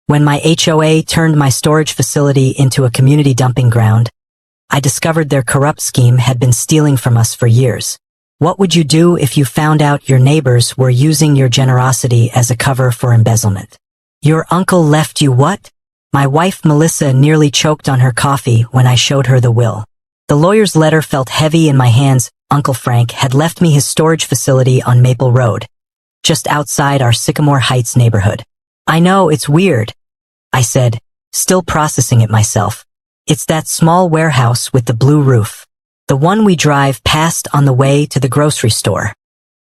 When my HOA turned my storage facility into a community dumping ground, I discovered their corrupt scheme had been stealing from us for years. What would you do if you found out your neighbors were using your generosity as a cover for embezzlement? Your uncle left you what? My wife Melissa nearly choked on her coffee when I showed her the will. The lawyer's letter felt heavy in my hands. Uncle Frank had left me his storage facility on Maple Road, just outside our Sycamore Heights neighborhood. I know, it's weird, I said, still processing it myself. It's that small warehouse with the blue roof. The one we drive past on the way to the grocery store.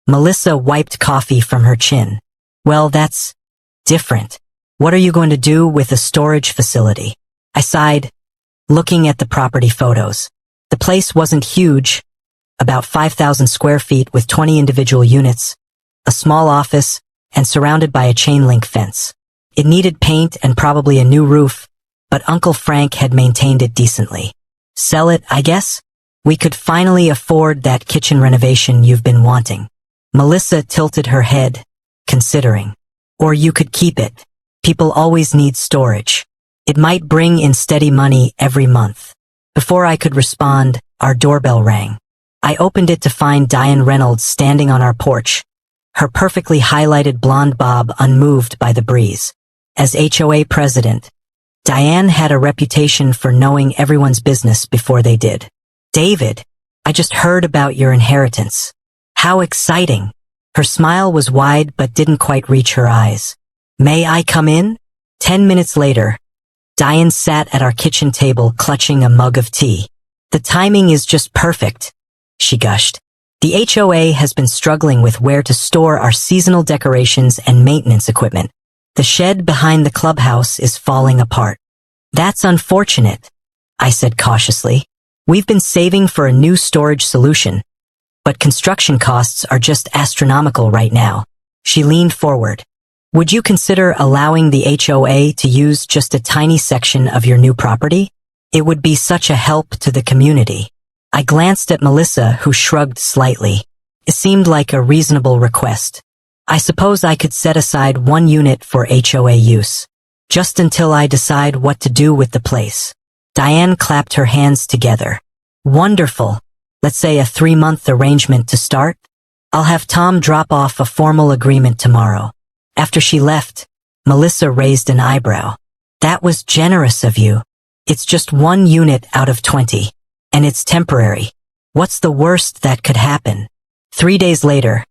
Melissa wiped coffee from her chin. Well, that's different. What are you going to do with a storage facility? I sighed, looking at the property photos. The place wasn't huge, about 5,000 square feet with 20 individual units, a small office, and surrounded by a chain-link fence. It needed paint and probably a new roof, but Uncle Frank had maintained it decently. Sell it, I guess? We could finally afford that kitchen renovation you've been wanting. Melissa tilted her head, considering. Or you could keep it. People always need storage. It might bring in steady money every month. Before I could respond, our doorbell rang. I opened it to find Diane Reynolds standing on our porch, her perfectly highlighted blonde bob unmoved by the breeze. As HOA president, Diane had a reputation for knowing everyone's business before they did. David, I just heard about your inheritance. How exciting. Her smile was wide but didn't quite reach her eyes. May I come in? 10 minutes later, Diane sat at our kitchen table clutching a mug of tea. The timing is just perfect, she gushed. The HOA has been struggling with where to store our seasonal decorations and maintenance equipment. The shed behind the clubhouse is falling apart. That's unfortunate, I said cautiously. We've been saving for a new storage solution, but construction costs are just astronomical right now. She leaned forward. Would you consider allowing the HOA to use just a tiny section of your new property? It would be such a help to the community. I glanced at Melissa, who shrugged slightly. It seemed like a reasonable request. I suppose I could set aside one unit for HOA use, just until I decide what to do with the place. Diane clapped her hands together. Wonderful. Let's say a 3-month arrangement to start. I'll have Tom drop off a formal agreement tomorrow. After she left, Melissa raised an eyebrow. That was generous of you. It's just 1 unit out of 20, and it's temporary. What's the worst that could happen? 3 days later,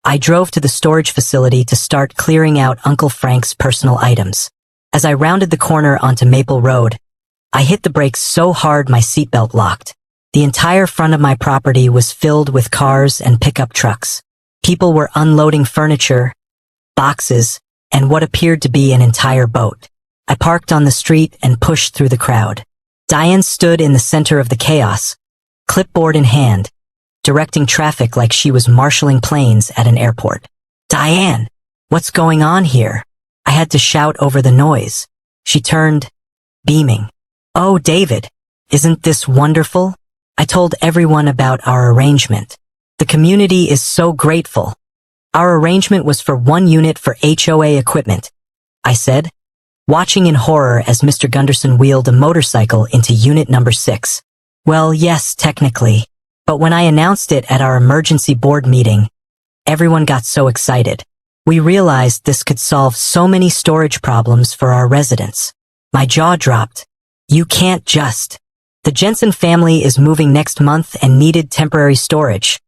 I drove to the storage facility to start clearing out Uncle Frank's personal items. As I rounded the corner onto Maple Road, I hit the brakes so hard my seatbelt locked. The entire front of my property was filled with cars and pickup trucks. People were unloading furniture, boxes, and what appeared to be an entire boat. I parked on the street and pushed through the crowd. Diane stood in the center of the chaos, clipboard in hand, directing traffic like she was marshaling planes at an airport. Diane, what's going on here? I had to shout over the noise. She turned, beaming. Oh, David, isn't this wonderful? I told everyone about our arrangement. The community is so grateful. Our arrangement was for 1 unit for HOA equipment, I said, watching in horror as Mr. Gunderson wheeled a motorcycle into unit number 6. Well, yes, technically, but when I announced it at our emergency board meeting, everyone got so excited. We realized this could solve so many storage problems for our residents. My jaw dropped. You can't just. The Jensen family is moving next month and needed temporary storage,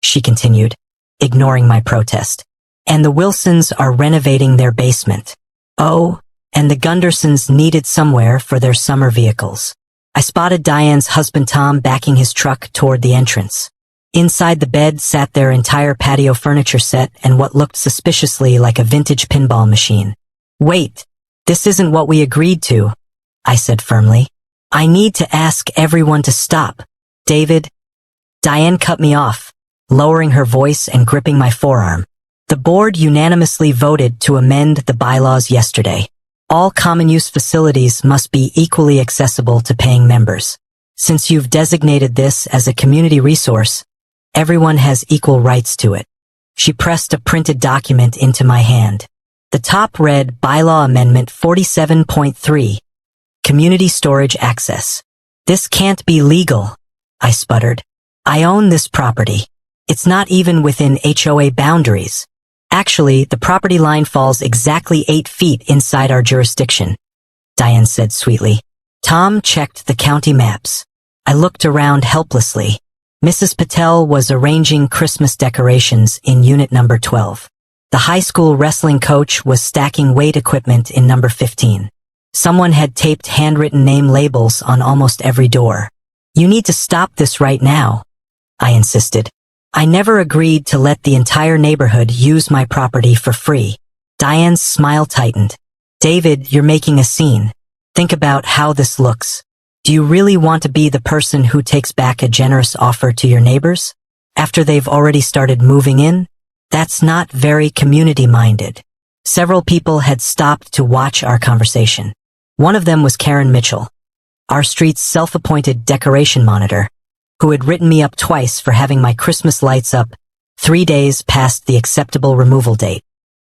she continued, ignoring my protest. And the Wilsons are renovating their basement. Oh, and the Gundersons needed somewhere for their summer vehicles. I spotted Diane's husband Tom backing his truck toward the entrance. Inside the bed sat their entire patio furniture set and what looked suspiciously like a vintage pinball machine. Wait, this isn't what we agreed to, I said firmly. I need to ask everyone to stop. David. Diane cut me off, lowering her voice and gripping my forearm. The board unanimously voted to amend the bylaws yesterday. All common-use facilities must be equally accessible to paying members. Since you've designated this as a community resource, everyone has equal rights to it. She pressed a printed document into my hand. The top read Bylaw Amendment 47.3, Community Storage Access. This can't be legal, I sputtered. I own this property. It's not even within HOA boundaries. Actually, the property line falls exactly 8 feet inside our jurisdiction, Diane said sweetly. Tom checked the county maps. I looked around helplessly. Mrs. Patel was arranging Christmas decorations in unit number 12. The high school wrestling coach was stacking weight equipment in number 15. Someone had taped handwritten name labels on almost every door. You need to stop this right now, I insisted. I never agreed to let the entire neighborhood use my property for free. Diane's smile tightened. David, you're making a scene. Think about how this looks. Do you really want to be the person who takes back a generous offer to your neighbors after they've already started moving in? That's not very community-minded. Several people had stopped to watch our conversation. One of them was Karen Mitchell, our street's self-appointed decoration monitor, who had written me up twice for having my Christmas lights up 3 days past the acceptable removal date.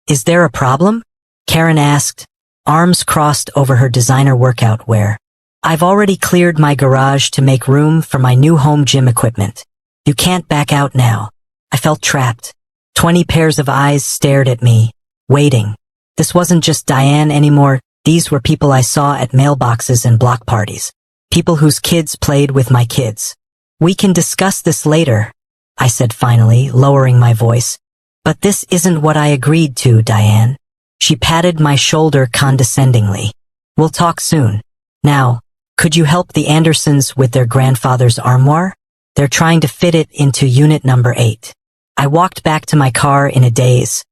Is there a problem? Karen asked, arms crossed over her designer workout wear. I've already cleared my garage to make room for my new home gym equipment. You can't back out now. I felt trapped. 20 pairs of eyes stared at me, waiting. This wasn't just Diane anymore. These were people I saw at mailboxes and block parties. People whose kids played with my kids. We can discuss this later, I said finally, lowering my voice. But this isn't what I agreed to, Diane. She patted my shoulder condescendingly. We'll talk soon. Now, could you help the Andersons with their grandfather's armoire? They're trying to fit it into unit number 8. I walked back to my car in a daze,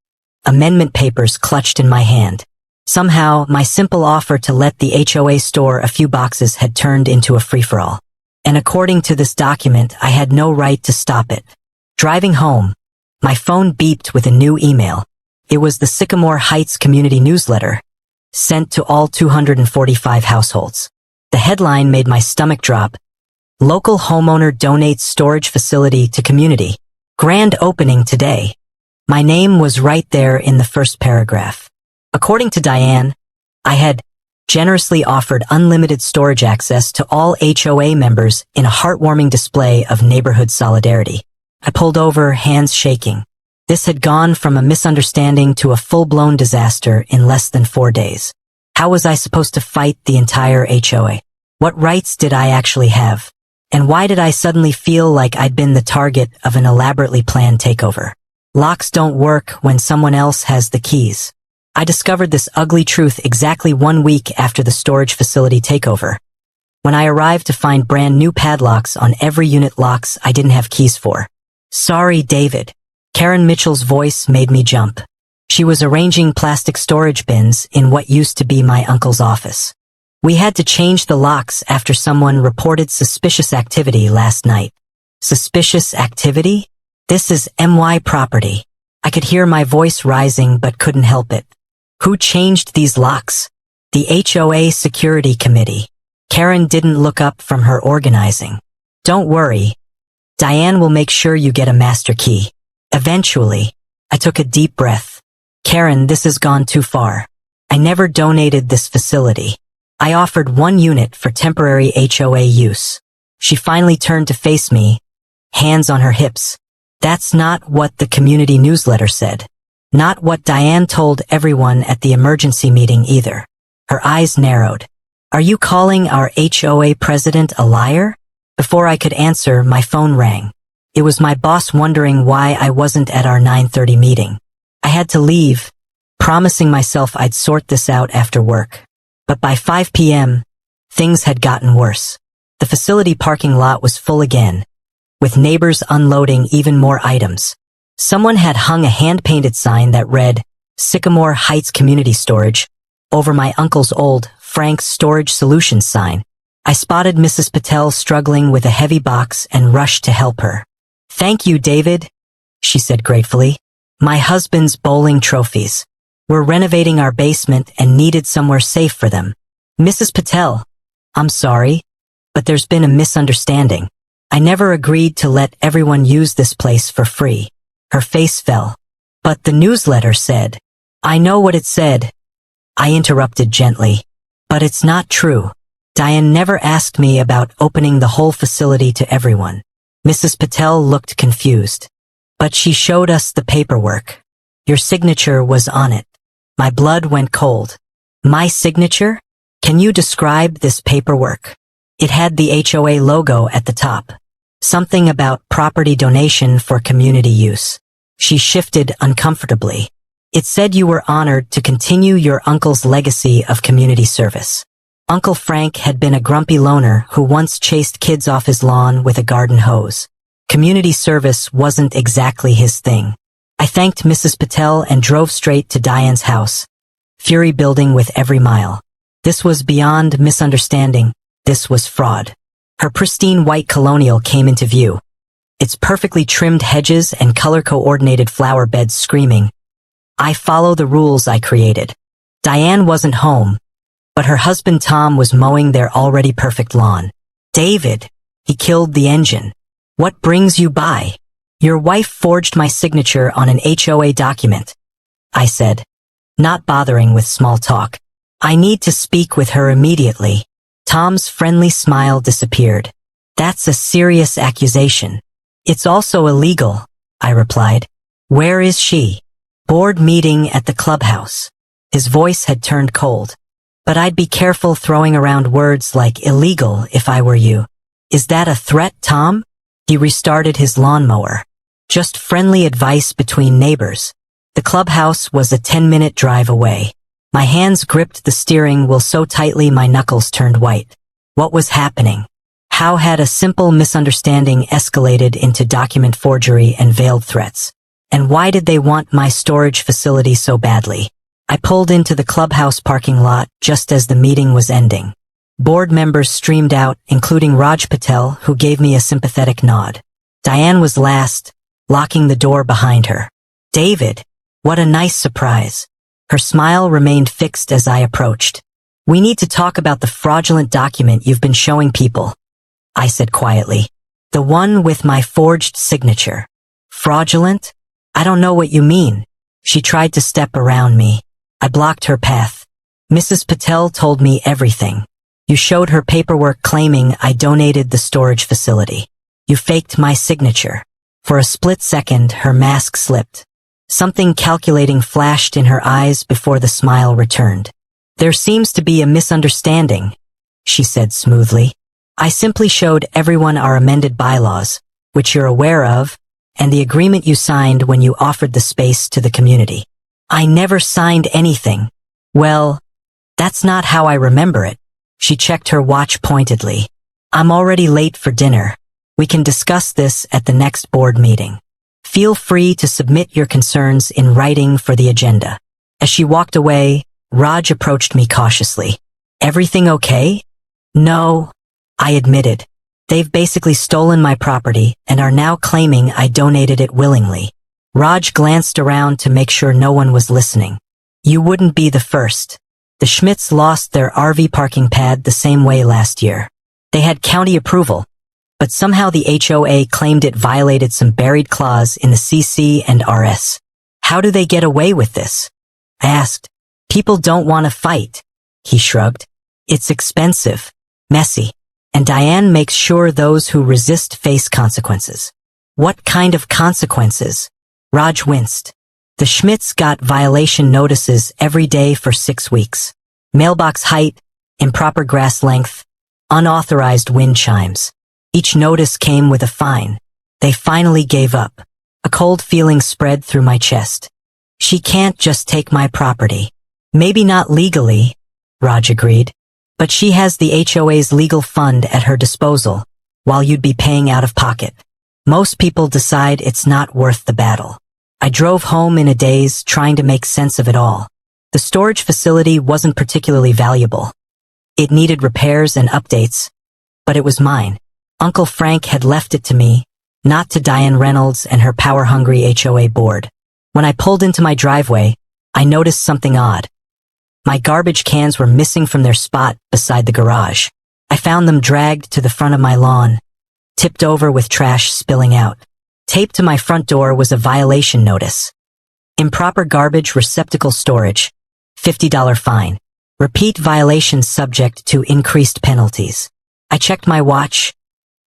amendment papers clutched in my hand. Somehow, my simple offer to let the HOA store a few boxes had turned into a free-for-all. And according to this document, I had no right to stop it. Driving home, my phone beeped with a new email. It was the Sycamore Heights community newsletter, sent to all 245 households. The headline made my stomach drop. Local homeowner donates storage facility to community. Grand opening today. My name was right there in the first paragraph. According to Diane, I had generously offered unlimited storage access to all HOA members in a heartwarming display of neighborhood solidarity. I pulled over, hands shaking. This had gone from a misunderstanding to a full-blown disaster in less than 4 days. How was I supposed to fight the entire HOA? What rights did I actually have? And why did I suddenly feel like I'd been the target of an elaborately planned takeover? Locks don't work when someone else has the keys. I discovered this ugly truth exactly 1 week after the storage facility takeover, when I arrived to find brand new padlocks on every unit, locks I didn't have keys for. Sorry, David. Karen Mitchell's voice made me jump. She was arranging plastic storage bins in what used to be my uncle's office. We had to change the locks after someone reported suspicious activity last night. Suspicious activity? This is MY property. I could hear my voice rising but couldn't help it. Who changed these locks? The HOA Security Committee. Karen didn't look up from her organizing. Don't worry. Diane will make sure you get a master key. Eventually, I took a deep breath. Karen, this has gone too far. I never donated this facility. I offered 1 unit for temporary HOA use. She finally turned to face me, hands on her hips. That's not what the community newsletter said. Not what Diane told everyone at the emergency meeting either. Her eyes narrowed. Are you calling our HOA president a liar? Before I could answer, my phone rang. It was my boss wondering why I wasn't at our 9:30 meeting. I had to leave, promising myself I'd sort this out after work. But by 5 p.m., things had gotten worse. The facility parking lot was full again, with neighbors unloading even more items. Someone had hung a hand-painted sign that read, Sycamore Heights Community Storage, over my uncle's old Frank's Storage Solutions sign. I spotted Mrs. Patel struggling with a heavy box and rushed to help her. Thank you, David, she said gratefully. My husband's bowling trophies. We're renovating our basement and needed somewhere safe for them. Mrs. Patel, I'm sorry, but there's been a misunderstanding. I never agreed to let everyone use this place for free. Her face fell. But the newsletter said, I know what it said, I interrupted gently. But it's not true. Diane never asked me about opening the whole facility to everyone. Mrs. Patel looked confused. But she showed us the paperwork. Your signature was on it. My blood went cold. My signature? Can you describe this paperwork? It had the HOA logo at the top. Something about property donation for community use. She shifted uncomfortably. It said you were honored to continue your uncle's legacy of community service. Uncle Frank had been a grumpy loner who once chased kids off his lawn with a garden hose. Community service wasn't exactly his thing. I thanked Mrs. Patel and drove straight to Diane's house, fury building with every mile. This was beyond misunderstanding. This was fraud. Her pristine white colonial came into view, its perfectly trimmed hedges and color-coordinated flower beds screaming, I follow the rules I created. Diane wasn't home, but her husband Tom was mowing their already perfect lawn. David, he killed the engine. What brings you by? Your wife forged my signature on an HOA document, I said, not bothering with small talk. I need to speak with her immediately. Tom's friendly smile disappeared. That's a serious accusation. It's also illegal, I replied. Where is she? Board meeting at the clubhouse. His voice had turned cold. But I'd be careful throwing around words like illegal if I were you. Is that a threat, Tom? He restarted his lawnmower. Just friendly advice between neighbors. The clubhouse was a 10-minute drive away. My hands gripped the steering wheel so tightly my knuckles turned white. What was happening? How had a simple misunderstanding escalated into document forgery and veiled threats? And why did they want my storage facility so badly? I pulled into the clubhouse parking lot just as the meeting was ending. Board members streamed out, including Raj Patel, who gave me a sympathetic nod. Diane was last, locking the door behind her. David, what a nice surprise. Her smile remained fixed as I approached. We need to talk about the fraudulent document you've been showing people, I said quietly. The one with my forged signature. Fraudulent? I don't know what you mean. She tried to step around me. I blocked her path. Mrs. Patel told me everything. You showed her paperwork claiming I donated the storage facility. You faked my signature. For a split second, her mask slipped. Something calculating flashed in her eyes before the smile returned. There seems to be a misunderstanding, she said smoothly. I simply showed everyone our amended bylaws, which you're aware of, and the agreement you signed when you offered the space to the community. I never signed anything. Well, that's not how I remember it. She checked her watch pointedly. I'm already late for dinner. We can discuss this at the next board meeting. Feel free to submit your concerns in writing for the agenda. As she walked away, Raj approached me cautiously. Everything okay? No, I admitted. They've basically stolen my property and are now claiming I donated it willingly. Raj glanced around to make sure no one was listening. You wouldn't be the first. The Schmidts lost their RV parking pad the same way last year. They had county approval, but somehow the HOA claimed it violated some buried clause in the CC and RS. How do they get away with this? I asked. People don't want to fight. He shrugged. It's expensive, messy, and Diane makes sure those who resist face consequences. What kind of consequences? Raj winced. The Schmidts got violation notices every day for 6 weeks. Mailbox height, improper grass length, unauthorized wind chimes. Each notice came with a fine. They finally gave up. A cold feeling spread through my chest. She can't just take my property. Maybe not legally, Raj agreed, but she has the HOA's legal fund at her disposal, while you'd be paying out of pocket. Most people decide it's not worth the battle. I drove home in a daze, trying to make sense of it all. The storage facility wasn't particularly valuable. It needed repairs and updates, but it was mine. Uncle Frank had left it to me, not to Diane Reynolds and her power-hungry HOA board. When I pulled into my driveway, I noticed something odd. My garbage cans were missing from their spot beside the garage. I found them dragged to the front of my lawn, tipped over with trash spilling out. Taped to my front door was a violation notice. Improper garbage receptacle storage. $50 fine. Repeat violations subject to increased penalties. I checked my watch.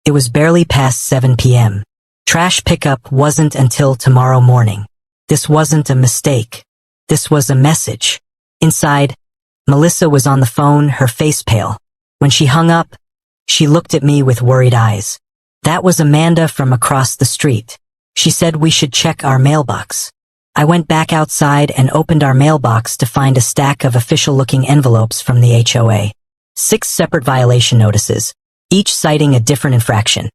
It was barely past 7 p.m. Trash pickup wasn't until tomorrow morning. This wasn't a mistake. This was a message. Inside, Melissa was on the phone, her face pale. When she hung up, she looked at me with worried eyes. That was Amanda from across the street. She said we should check our mailbox. I went back outside and opened our mailbox to find a stack of official-looking envelopes from the HOA. 6 separate violation notices, each citing a different infraction.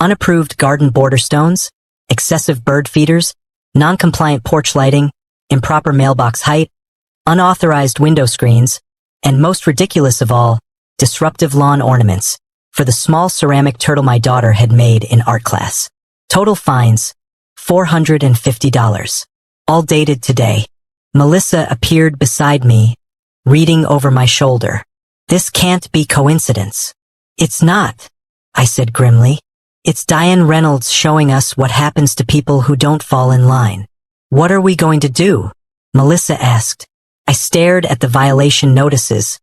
Unapproved garden border stones, excessive bird feeders, non-compliant porch lighting, improper mailbox height, unauthorized window screens, and most ridiculous of all, disruptive lawn ornaments for the small ceramic turtle my daughter had made in art class. Total fines, $450. All dated today. Melissa appeared beside me, reading over my shoulder. This can't be coincidence. It's not, I said grimly. It's Diane Reynolds showing us what happens to people who don't fall in line. What are we going to do? Melissa asked. I stared at the violation notices,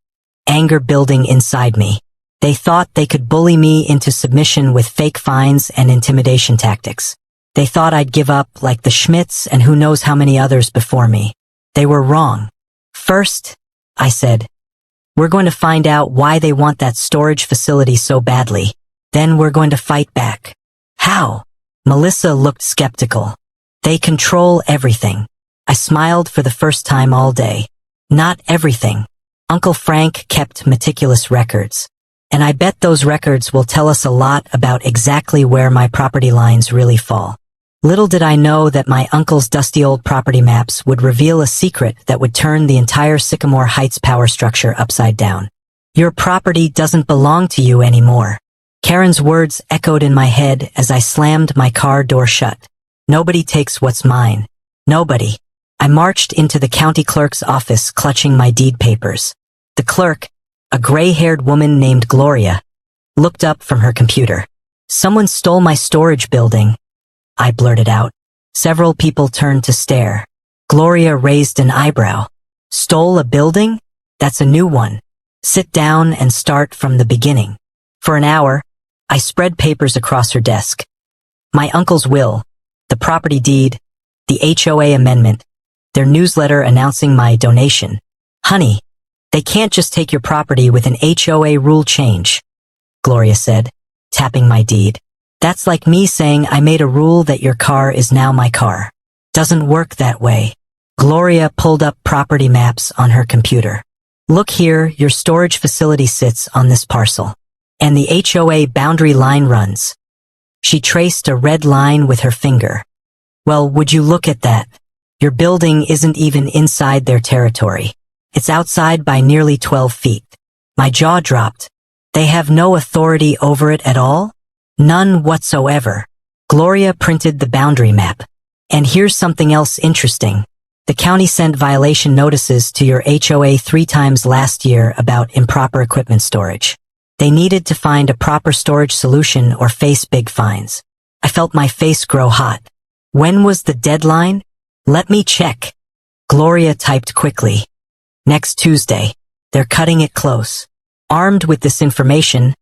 anger building inside me. They thought they could bully me into submission with fake fines and intimidation tactics. They thought I'd give up like the Schmidts and who knows how many others before me. They were wrong. First, I said, we're going to find out why they want that storage facility so badly. Then we're going to fight back. How? Melissa looked skeptical. They control everything. I smiled for the first time all day. Not everything. Uncle Frank kept meticulous records. And I bet those records will tell us a lot about exactly where my property lines really fall. Little did I know that my uncle's dusty old property maps would reveal a secret that would turn the entire Sycamore Heights power structure upside down. Your property doesn't belong to you anymore. Karen's words echoed in my head as I slammed my car door shut. Nobody takes what's mine. Nobody. I marched into the county clerk's office clutching my deed papers. The clerk, a gray-haired woman named Gloria, looked up from her computer. Someone stole my storage building, I blurted out. Several people turned to stare. Gloria raised an eyebrow. Stole a building? That's a new one. Sit down and start from the beginning. For an hour, I spread papers across her desk. My uncle's will, the property deed, the HOA amendment, their newsletter announcing my donation. Honey, they can't just take your property with an HOA rule change, Gloria said, tapping my deed. That's like me saying I made a rule that your car is now my car. Doesn't work that way. Gloria pulled up property maps on her computer. Look here, your storage facility sits on this parcel. And the HOA boundary line runs. She traced a red line with her finger. Well, would you look at that? Your building isn't even inside their territory. It's outside by nearly 12 feet. My jaw dropped. They have no authority over it at all? None whatsoever. Gloria printed the boundary map. And here's something else interesting. The county sent violation notices to your HOA 3 times last year about improper equipment storage. They needed to find a proper storage solution or face big fines. I felt my face grow hot. When was the deadline? Let me check. Gloria typed quickly. Next Tuesday. They're cutting it close. Armed with this information,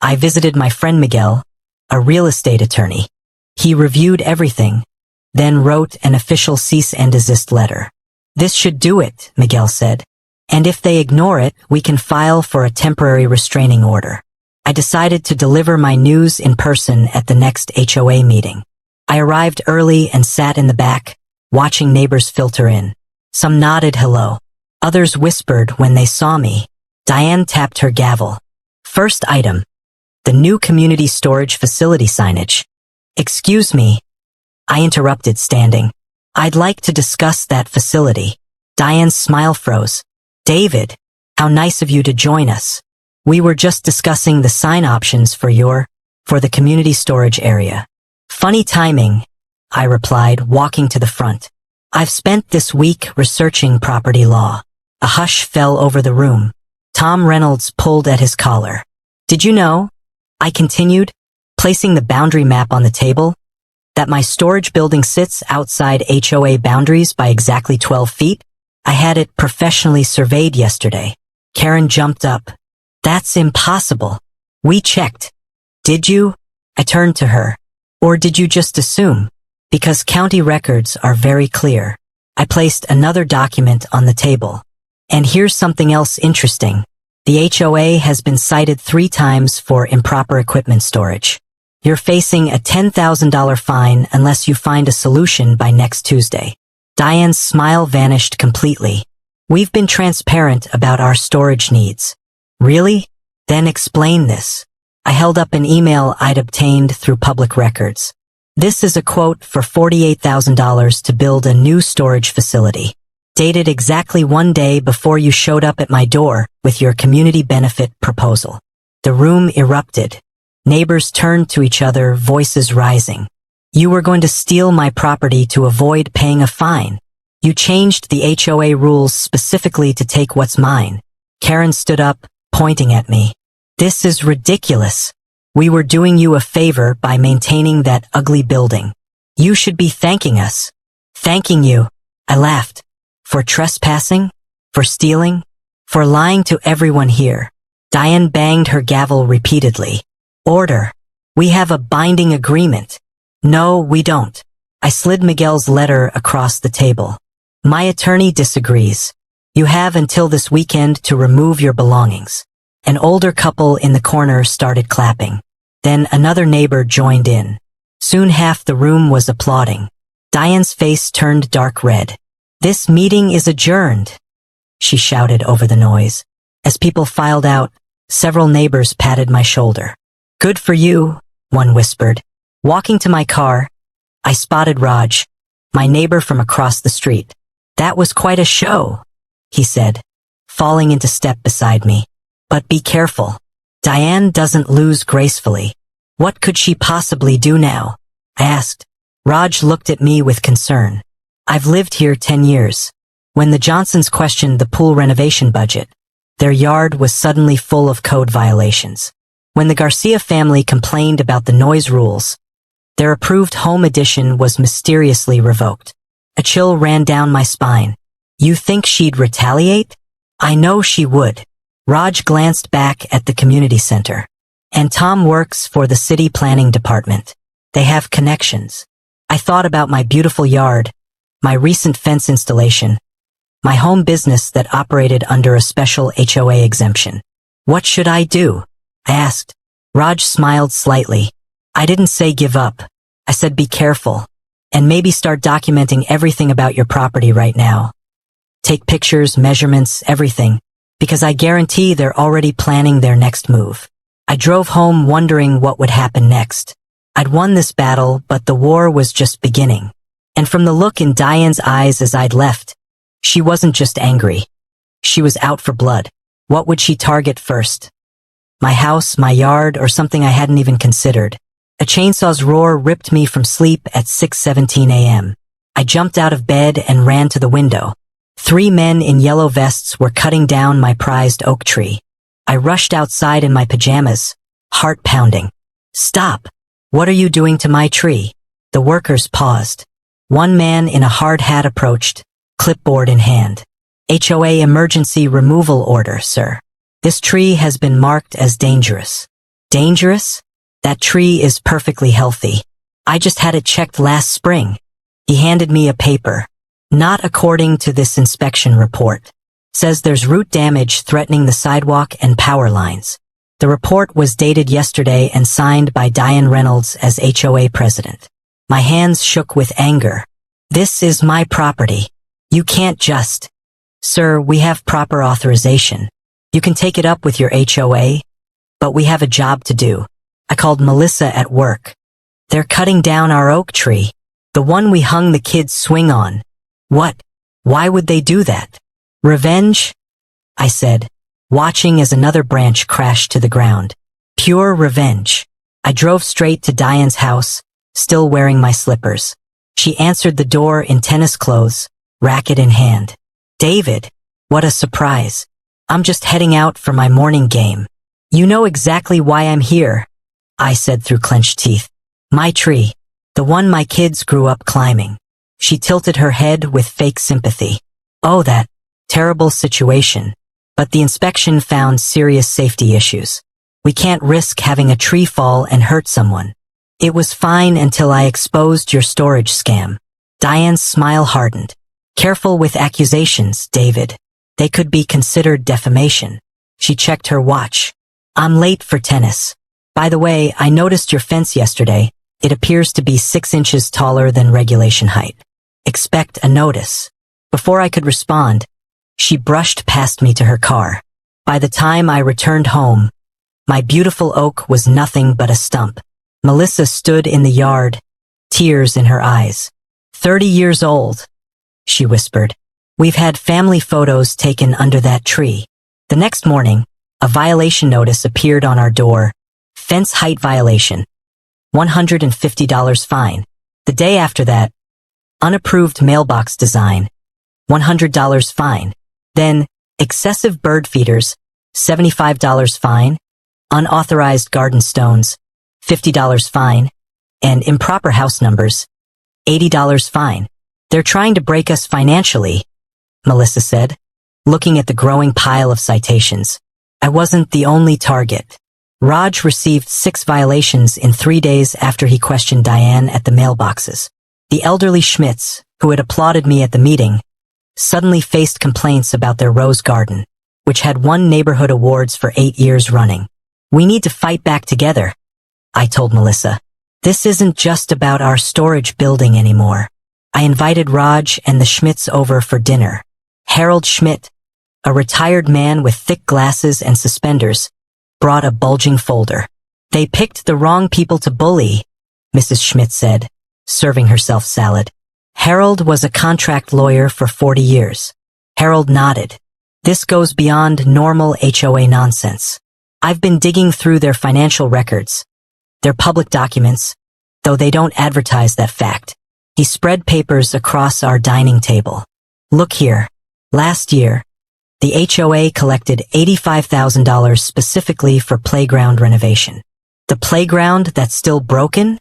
I visited my friend Miguel, a real estate attorney. He reviewed everything, then wrote an official cease and desist letter. This should do it, Miguel said. And if they ignore it, we can file for a temporary restraining order. I decided to deliver my news in person at the next HOA meeting. I arrived early and sat in the back, watching neighbors filter in. Some nodded hello. Others whispered when they saw me. Diane tapped her gavel. First item. The new community storage facility signage. Excuse me. I interrupted, standing. I'd like to discuss that facility. Diane's smile froze. David, how nice of you to join us. We were just discussing the sign options for the community storage area. Funny timing, I replied, walking to the front. I've spent this week researching property law. A hush fell over the room. Tom Reynolds pulled at his collar. Did you know? I continued, placing the boundary map on the table, that my storage building sits outside HOA boundaries by exactly 12 feet? I had it professionally surveyed yesterday. Karen jumped up. That's impossible. We checked. Did you? I turned to her. Or did you just assume? Because county records are very clear. I placed another document on the table. And here's something else interesting. The HOA has been cited 3 times for improper equipment storage. You're facing a $10,000 fine unless you find a solution by next Tuesday. Diane's smile vanished completely. We've been transparent about our storage needs. Really? Then explain this. I held up an email I'd obtained through public records. This is a quote for $48,000 to build a new storage facility. Dated exactly 1 day before you showed up at my door with your community benefit proposal. The room erupted. Neighbors turned to each other, voices rising. You were going to steal my property to avoid paying a fine. You changed the HOA rules specifically to take what's mine. Karen stood up, pointing at me. This is ridiculous. We were doing you a favor by maintaining that ugly building. You should be thanking us. Thanking you. I laughed. For trespassing? For stealing? For lying to everyone here. Diane banged her gavel repeatedly. Order. We have a binding agreement. No, we don't. I slid Miguel's letter across the table. My attorney disagrees. You have until this weekend to remove your belongings. An older couple in the corner started clapping. Then another neighbor joined in. Soon half the room was applauding. Diane's face turned dark red. This meeting is adjourned, she shouted over the noise. As people filed out, several neighbors patted my shoulder. Good for you, one whispered. Walking to my car, I spotted Raj, my neighbor from across the street. That was quite a show, he said, falling into step beside me. But be careful. Diane doesn't lose gracefully. What could she possibly do now? I asked. Raj looked at me with concern. I've lived here 10 years. When the Johnsons questioned the pool renovation budget, their yard was suddenly full of code violations. When the Garcia family complained about the noise rules, their approved home addition was mysteriously revoked. A chill ran down my spine. You think she'd retaliate? I know she would. Raj glanced back at the community center. And Tom works for the city planning department. They have connections. I thought about my beautiful yard, my recent fence installation, my home business that operated under a special HOA exemption. What should I do? I asked. Raj smiled slightly. I didn't say give up. I said be careful. And maybe start documenting everything about your property right now. Take pictures, measurements, everything. Because I guarantee they're already planning their next move. I drove home wondering what would happen next. I'd won this battle, but the war was just beginning. And from the look in Diane's eyes as I'd left, she wasn't just angry. She was out for blood. What would she target first? My house, my yard, or something I hadn't even considered. A chainsaw's roar ripped me from sleep at 6:17 a.m. I jumped out of bed and ran to the window. 3 men in yellow vests were cutting down my prized oak tree. I rushed outside in my pajamas, heart pounding. Stop! What are you doing to my tree? The workers paused. One man in a hard hat approached, clipboard in hand. HOA emergency removal order, sir. This tree has been marked as dangerous. Dangerous? That tree is perfectly healthy. I just had it checked last spring. He handed me a paper. Not according to this inspection report. Says there's root damage threatening the sidewalk and power lines. The report was dated yesterday and signed by Diane Reynolds as HOA president. My hands shook with anger. This is my property. You can't just... Sir, we have proper authorization. You can take it up with your HOA, but we have a job to do. I called Melissa at work. They're cutting down our oak tree. The one we hung the kids' swing on. What? Why would they do that? Revenge? I said, watching as another branch crashed to the ground. Pure revenge. I drove straight to Diane's house, still wearing my slippers. She answered the door in tennis clothes, racket in hand. David, what a surprise. I'm just heading out for my morning game. You know exactly why I'm here, I said through clenched teeth. My tree. The one my kids grew up climbing. She tilted her head with fake sympathy. Oh, that terrible situation. But the inspection found serious safety issues. We can't risk having a tree fall and hurt someone. It was fine until I exposed your storage scam. Diane's smile hardened. Careful with accusations, David. They could be considered defamation. She checked her watch. I'm late for tennis. By the way, I noticed your fence yesterday. It appears to be 6 inches taller than regulation height. Expect a notice. Before I could respond, she brushed past me to her car. By the time I returned home, my beautiful oak was nothing but a stump. Melissa stood in the yard, tears in her eyes. 30 years old, she whispered. We've had family photos taken under that tree. The next morning, a violation notice appeared on our door. Fence height violation. $150 fine. The day after that, unapproved mailbox design. $100 fine. Then, excessive bird feeders. $75 fine. Unauthorized garden stones. $50 fine. And improper house numbers. $80 fine. They're trying to break us financially, Melissa said, looking at the growing pile of citations. I wasn't the only target. Raj received 6 violations in 3 days after he questioned Diane at the mailboxes. The elderly Schmidts, who had applauded me at the meeting, suddenly faced complaints about their rose garden, which had won neighborhood awards for 8 years running. We need to fight back together, I told Melissa. This isn't just about our storage building anymore. I invited Raj and the Schmidts over for dinner. Harold Schmidt, a retired man with thick glasses and suspenders, brought a bulging folder. They picked the wrong people to bully, Mrs. Schmidt said, serving herself salad. Harold was a contract lawyer for 40 years. Harold nodded. This goes beyond normal HOA nonsense. I've been digging through their financial records. They're public documents, though they don't advertise that fact. He spread papers across our dining table. Look here. Last year, the HOA collected $85,000 specifically for playground renovation. The playground that's still broken?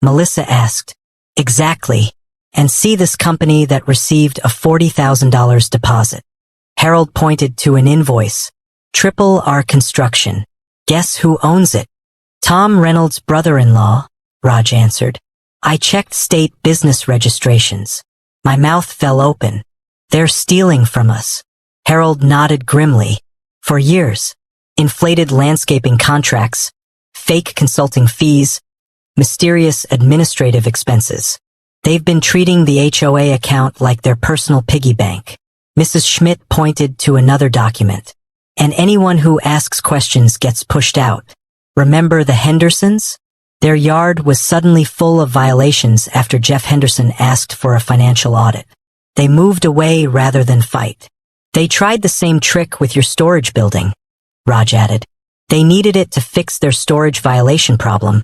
Melissa asked. Exactly. And see this company that received a $40,000 deposit. Harold pointed to an invoice. Triple R Construction. Guess who owns it? Tom Reynolds' brother-in-law, Raj answered. I checked state business registrations. My mouth fell open. They're stealing from us. Harold nodded grimly. For years, inflated landscaping contracts, fake consulting fees, mysterious administrative expenses. They've been treating the HOA account like their personal piggy bank. Mrs. Schmidt pointed to another document. And anyone who asks questions gets pushed out. Remember the Hendersons? Their yard was suddenly full of violations after Jeff Henderson asked for a financial audit. They moved away rather than fight. They tried the same trick with your storage building, Raj added. They needed it to fix their storage violation problem,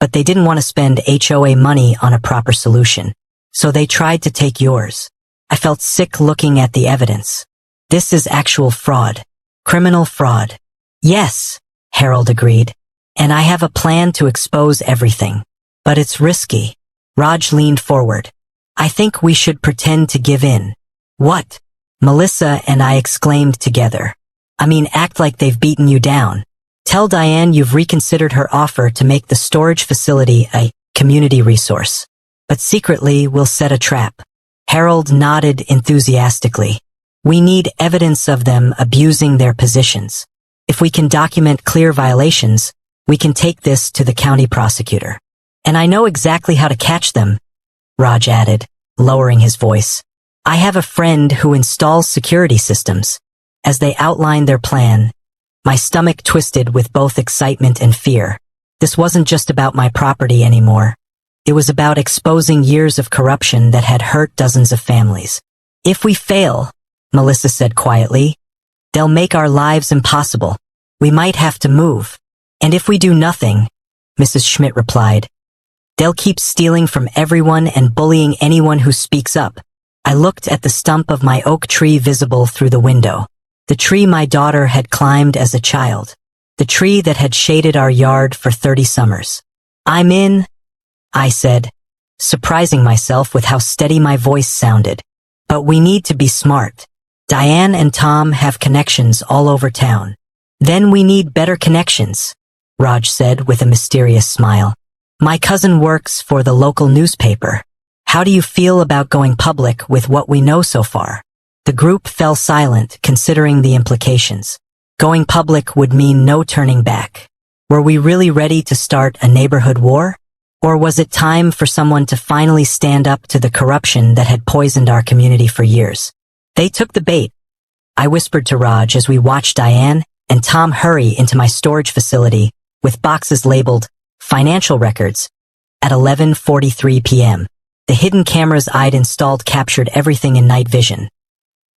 but they didn't want to spend HOA money on a proper solution, so they tried to take yours. I felt sick looking at the evidence. This is actual fraud. Criminal fraud. Yes, Harold agreed. And I have a plan to expose everything. But it's risky. Raj leaned forward. I think we should pretend to give in. What? Melissa and I exclaimed together. I mean, act like they've beaten you down. Tell Diane you've reconsidered her offer to make the storage facility a community resource. But secretly, we'll set a trap. Harold nodded enthusiastically. We need evidence of them abusing their positions. If we can document clear violations, we can take this to the county prosecutor. And I know exactly how to catch them, Raj added, lowering his voice. I have a friend who installs security systems. As they outlined their plan, my stomach twisted with both excitement and fear. This wasn't just about my property anymore. It was about exposing years of corruption that had hurt dozens of families. If we fail, Melissa said quietly, they'll make our lives impossible. We might have to move. And if we do nothing, Mrs. Schmidt replied, they'll keep stealing from everyone and bullying anyone who speaks up. I looked at the stump of my oak tree visible through the window. The tree my daughter had climbed as a child. The tree that had shaded our yard for 30 summers. I'm in, I said, surprising myself with how steady my voice sounded. But we need to be smart. Diane and Tom have connections all over town. Then we need better connections, Raj said with a mysterious smile. My cousin works for the local newspaper. How do you feel about going public with what we know so far? The group fell silent, considering the implications. Going public would mean no turning back. Were we really ready to start a neighborhood war? Or was it time for someone to finally stand up to the corruption that had poisoned our community for years? They took the bait, I whispered to Raj as we watched Diane and Tom hurry into my storage facility with boxes labeled financial records. At 11:43 p.m., the hidden cameras I'd installed captured everything in night vision.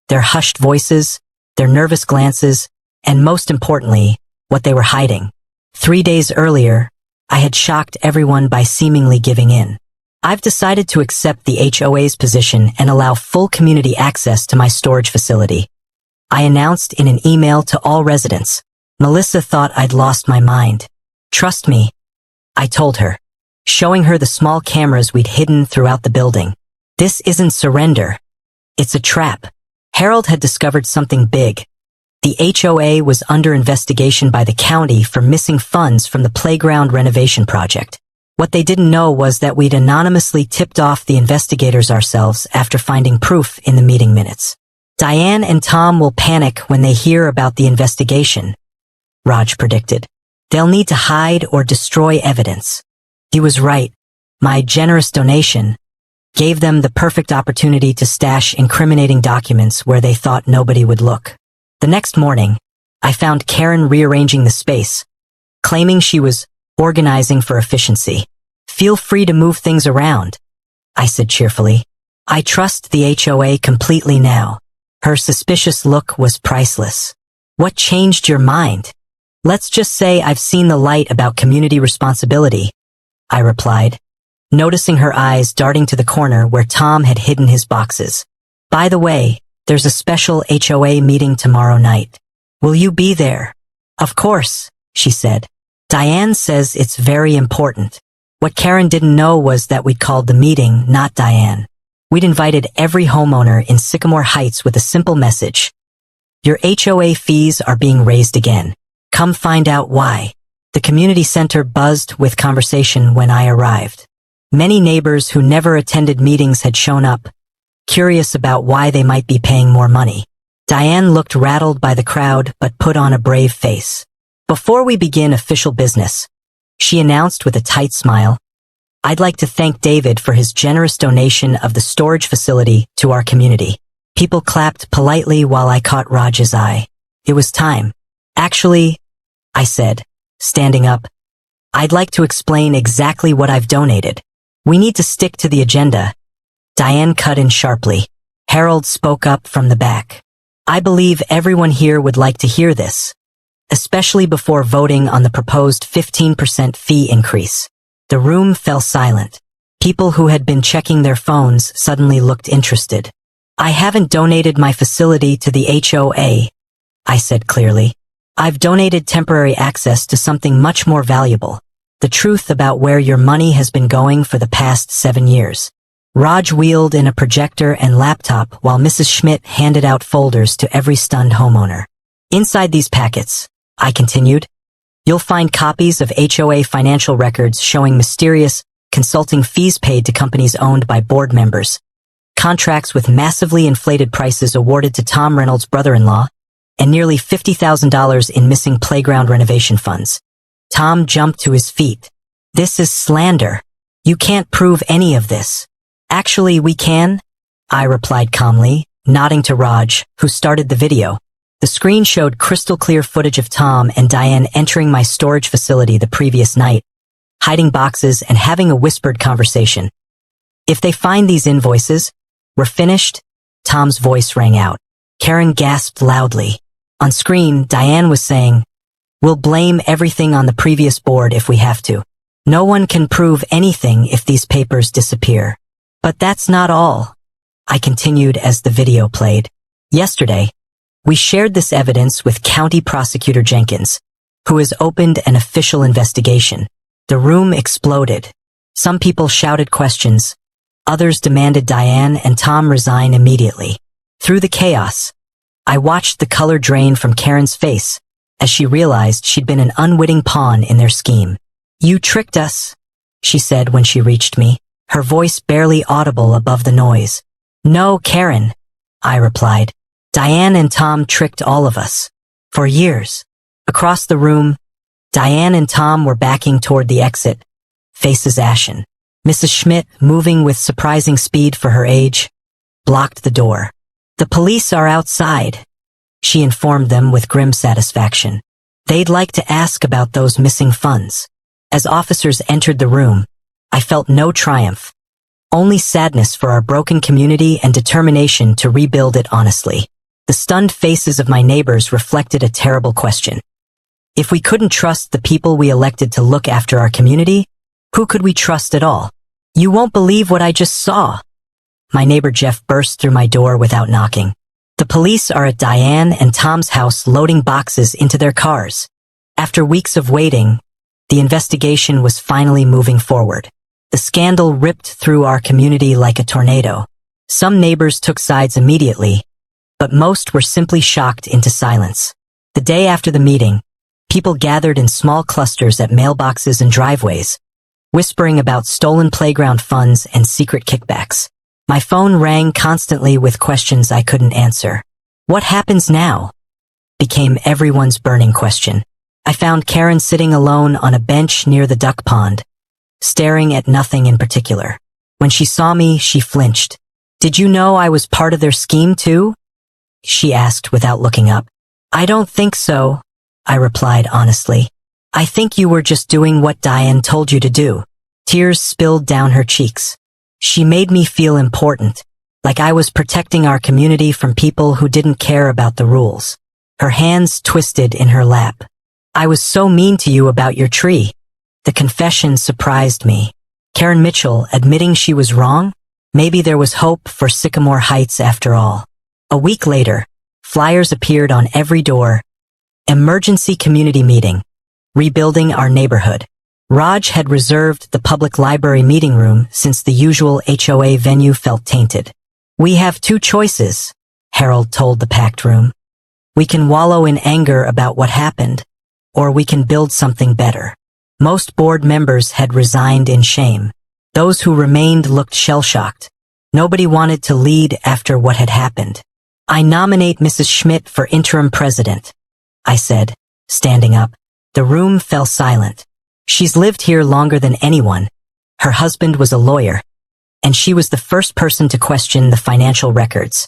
Their hushed voices, their nervous glances, and most importantly, what they were hiding. 3 days earlier, I had shocked everyone by seemingly giving in. I've decided to accept the HOA's position and allow full community access to my storage facility, I announced in an email to all residents. Melissa thought I'd lost my mind. Trust me, I told her, showing her the small cameras we'd hidden throughout the building. This isn't surrender. It's a trap. Harold had discovered something big. The HOA was under investigation by the county for missing funds from the playground renovation project. What they didn't know was that we'd anonymously tipped off the investigators ourselves after finding proof in the meeting minutes. Diane and Tom will panic when they hear about the investigation, Raj predicted. They'll need to hide or destroy evidence. He was right. My generous donation gave them the perfect opportunity to stash incriminating documents where they thought nobody would look. The next morning, I found Karen rearranging the space, claiming she was organizing for efficiency. Feel free to move things around, I said cheerfully. I trust the HOA completely now. Her suspicious look was priceless. What changed your mind? Let's just say I've seen the light about community responsibility, I replied, noticing her eyes darting to the corner where Tom had hidden his boxes. By the way, there's a special HOA meeting tomorrow night. Will you be there? Of course, she said. Diane says it's very important. What Karen didn't know was that we'd called the meeting, not Diane. We'd invited every homeowner in Sycamore Heights with a simple message. Your HOA fees are being raised again. Come find out why. The community center buzzed with conversation when I arrived. Many neighbors who never attended meetings had shown up, curious about why they might be paying more money. Diane looked rattled by the crowd but put on a brave face. Before we begin official business, she announced with a tight smile, I'd like to thank David for his generous donation of the storage facility to our community. People clapped politely while I caught Raj's eye. It was time. Actually, I said, standing up, I'd like to explain exactly what I've donated. We need to stick to the agenda. Diane cut in sharply. Harold spoke up from the back. I believe everyone here would like to hear this, especially before voting on the proposed 15% fee increase. The room fell silent. People who had been checking their phones suddenly looked interested. I haven't donated my facility to the HOA, I said clearly. I've donated temporary access to something much more valuable. The truth about where your money has been going for the past 7 years. Raj wheeled in a projector and laptop while Mrs. Schmidt handed out folders to every stunned homeowner. Inside these packets, I continued, you'll find copies of HOA financial records showing mysterious consulting fees paid to companies owned by board members, contracts with massively inflated prices awarded to Tom Reynolds' brother-in-law, and nearly $50,000 in missing playground renovation funds. Tom jumped to his feet. This is slander. You can't prove any of this. Actually, we can, I replied calmly, nodding to Raj, who started the video. The screen showed crystal clear footage of Tom and Diane entering my storage facility the previous night, hiding boxes and having a whispered conversation. If they find these invoices, we're finished, Tom's voice rang out. Karen gasped loudly. On screen, Diane was saying, we'll blame everything on the previous board if we have to. No one can prove anything if these papers disappear. But that's not all, I continued as the video played. Yesterday, we shared this evidence with County Prosecutor Jenkins, who has opened an official investigation. The room exploded. Some people shouted questions. Others demanded Diane and Tom resign immediately. Through the chaos, I watched the color drain from Karen's face as she realized she'd been an unwitting pawn in their scheme. "You tricked us," she said when she reached me, her voice barely audible above the noise. "No, Karen," I replied. "Diane and Tom tricked all of us. For years." Across the room, Diane and Tom were backing toward the exit, faces ashen. Mrs. Schmidt, moving with surprising speed for her age, blocked the door. "The police are outside," she informed them with grim satisfaction. "They'd like to ask about those missing funds." As officers entered the room, I felt no triumph, only sadness for our broken community and determination to rebuild it honestly. The stunned faces of my neighbors reflected a terrible question. If we couldn't trust the people we elected to look after our community, who could we trust at all? "You won't believe what I just saw." My neighbor Jeff burst through my door without knocking. "The police are at Diane and Tom's house loading boxes into their cars." After weeks of waiting, the investigation was finally moving forward. The scandal ripped through our community like a tornado. Some neighbors took sides immediately, but most were simply shocked into silence. The day after the meeting, people gathered in small clusters at mailboxes and driveways, whispering about stolen playground funds and secret kickbacks. My phone rang constantly with questions I couldn't answer. "What happens now?" became everyone's burning question. I found Karen sitting alone on a bench near the duck pond, staring at nothing in particular. When she saw me, she flinched. "Did you know I was part of their scheme too?" she asked without looking up. "I don't think so," I replied honestly. "I think you were just doing what Diane told you to do." Tears spilled down her cheeks. She made me feel important, like I was protecting our community from people who didn't care about the rules. Her hands twisted in her lap. "I was so mean to you about your tree." The confession surprised me. Karen Mitchell admitting she was wrong? Maybe there was hope for Sycamore Heights after all. A week later, flyers appeared on every door. Emergency community meeting. Rebuilding our neighborhood. Raj had reserved the public library meeting room since the usual HOA venue felt tainted. "We have two choices," Harold told the packed room. "We can wallow in anger about what happened, or we can build something better." Most board members had resigned in shame. Those who remained looked shell-shocked. Nobody wanted to lead after what had happened. "I nominate Mrs. Schmidt for interim president," I said, standing up. The room fell silent. "She's lived here longer than anyone. Her husband was a lawyer, and she was the first person to question the financial records."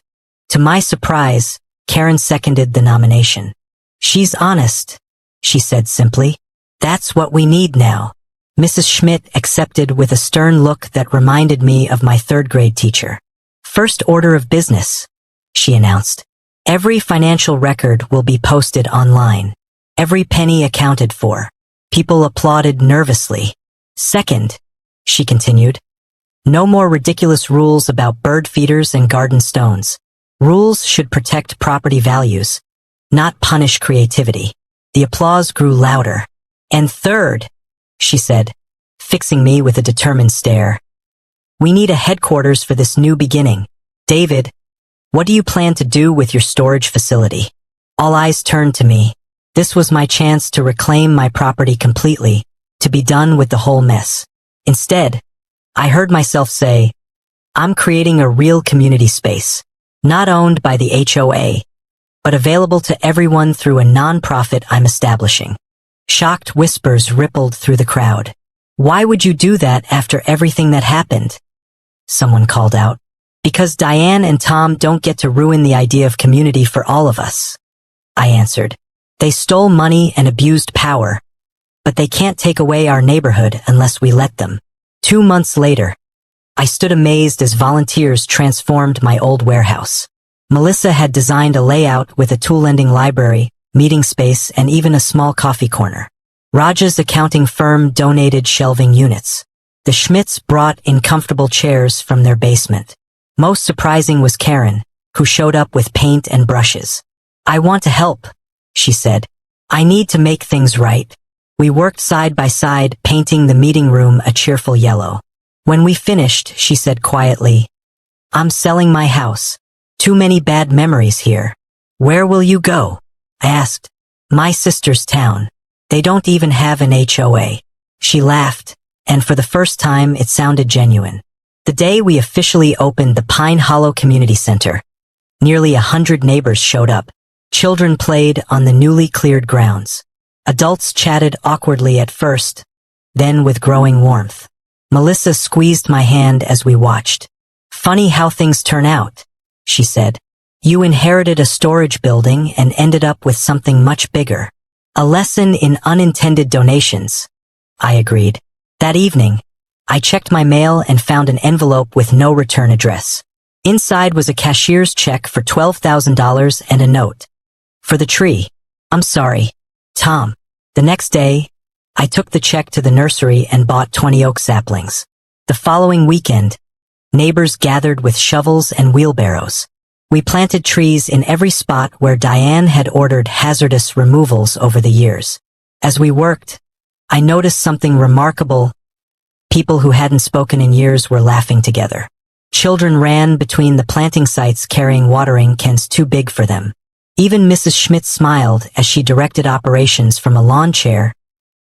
To my surprise, Karen seconded the nomination. "She's honest," she said simply. "That's what we need now." Mrs. Schmidt accepted with a stern look that reminded me of my third-grade teacher. "First order of business," she announced. "Every financial record will be posted online. Every penny accounted for." People applauded nervously. "Second," she continued, "no more ridiculous rules about bird feeders and garden stones. Rules should protect property values, not punish creativity." The applause grew louder. "And third," she said, fixing me with a determined stare, "we need a headquarters for this new beginning. David, what do you plan to do with your storage facility?" All eyes turned to me. This was my chance to reclaim my property completely, to be done with the whole mess. Instead, I heard myself say, "I'm creating a real community space, not owned by the HOA, but available to everyone through a nonprofit I'm establishing." Shocked whispers rippled through the crowd. "Why would you do that after everything that happened?" someone called out. "Because Diane and Tom don't get to ruin the idea of community for all of us," I answered. "They stole money and abused power, but they can't take away our neighborhood unless we let them." 2 months later, I stood amazed as volunteers transformed my old warehouse. Melissa had designed a layout with a tool-lending library, meeting space, and even a small coffee corner. Raja's accounting firm donated shelving units. The Schmidts brought in comfortable chairs from their basement. Most surprising was Karen, who showed up with paint and brushes. "I want to help," she said. "I need to make things right." We worked side by side, painting the meeting room a cheerful yellow. When we finished, she said quietly, "I'm selling my house. Too many bad memories here." "Where will you go?" I asked. "My sister's town. They don't even have an HOA." She laughed, and for the first time it sounded genuine. The day we officially opened the Pine Hollow Community Center, nearly 100 neighbors showed up. Children played on the newly cleared grounds. Adults chatted awkwardly at first, then with growing warmth. Melissa squeezed my hand as we watched. "Funny how things turn out," she said. "You inherited a storage building and ended up with something much bigger. A lesson in unintended donations." I agreed. That evening, I checked my mail and found an envelope with no return address. Inside was a cashier's check for $12,000 and a note. "For the tree. I'm sorry, Tom." The next day, I took the check to the nursery and bought 20 oak saplings. The following weekend, neighbors gathered with shovels and wheelbarrows. We planted trees in every spot where Diane had ordered hazardous removals over the years. As we worked, I noticed something remarkable. People who hadn't spoken in years were laughing together. Children ran between the planting sites carrying watering cans too big for them. Even Mrs. Schmidt smiled as she directed operations from a lawn chair,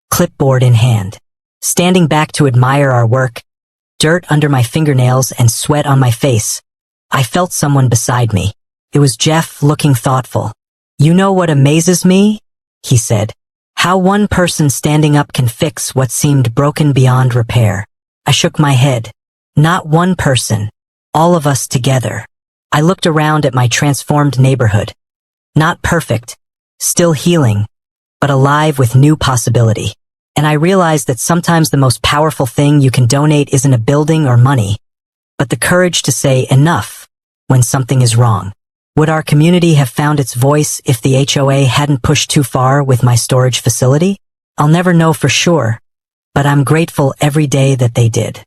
clipboard in hand. Standing back to admire our work, dirt under my fingernails and sweat on my face, I felt someone beside me. It was Jeff, looking thoughtful. "You know what amazes me?" he said. "How one person standing up can fix what seemed broken beyond repair." I shook my head. "Not one person. All of us together." I looked around at my transformed neighborhood. Not perfect, still healing, but alive with new possibility. And I realized that sometimes the most powerful thing you can donate isn't a building or money, but the courage to say enough when something is wrong. Would our community have found its voice if the HOA hadn't pushed too far with my storage facility? I'll never know for sure, but I'm grateful every day that they did.